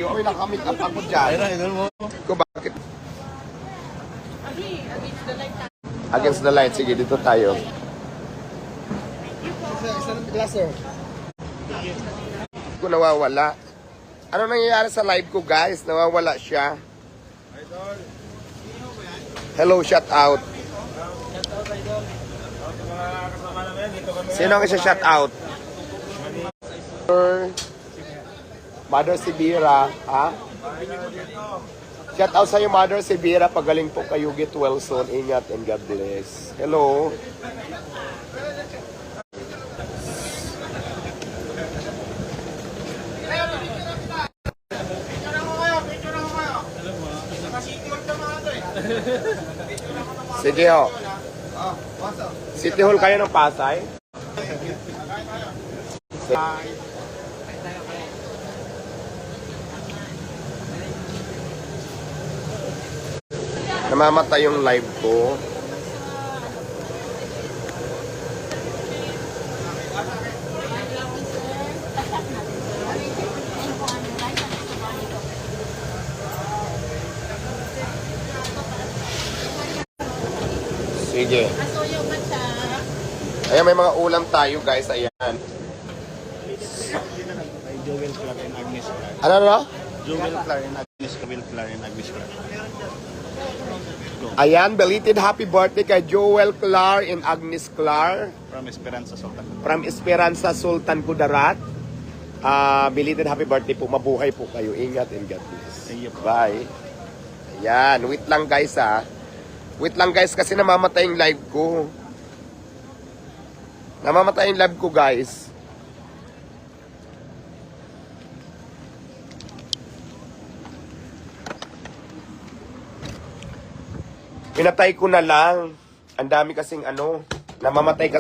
May nakamit up ako dyan. Ko bakit? Against the light. Sige, dito tayo. Ko nawawala. Ano nangyayari sa live ko, guys? Nawawala siya. Hello, shout out. Sino ang isa-shout out? Mother Sibira, ha? Shout out sa'yo, Mother Sibira. Pagaling po kayo. Get well soon. Ingat and God bless. Hello. Sige ho. City Hall kayo ng Pasay? Namamatay yung live ko. Sige. Ayan, may mga ulam tayo, guys. Ayan. Joel Clark and Agnes Clark. Ano na? Joel Clark and Agnes Clark and Agnes Clark. Ayan, belated happy birthday kay Joel Clark and Agnes Clark. From Esperanza Sultan. From Esperanza Sultan Kudarat. Belated happy birthday po. Mabuhay po kayo. Ingat and God bless. Thank you. Bye. Ayan, wait lang guys ha. Wait lang guys kasi namamatay yung live ko. Namamatay yung live ko guys. Pinatay ko na lang. Ang dami kasing ano, namamatay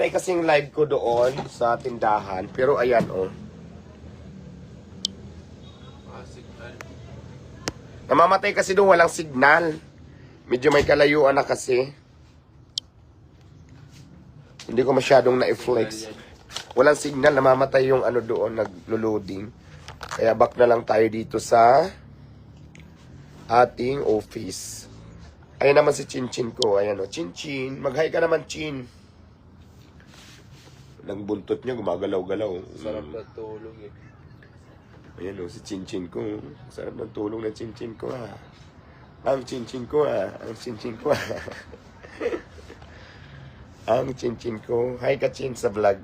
kasing live ko doon sa tindahan. Pero ayan oh. Namamatay kasi doon, walang signal. Medyo may kalayuan na kasi. Hindi ko masyadong na-flex. Walang signal, namamatay yung ano doon, naglo-loading. Kaya back na lang tayo dito sa ating office. Ayan naman si Chin-Chin ko. Ayan o, Chin-Chin. Mag-hi ka naman, Chin. Nagbuntot niya, gumagalaw-galaw. Sarap na tulog eh. Ayan o, si Chin-Chin ko. Sarap ng tulong ng Chin-Chin ko ha. Ang Chin-Chin ko ha. Ang Chin-Chin ko ha. Ang Chin-Chin ko. Hi ka, Chin, sa vlog.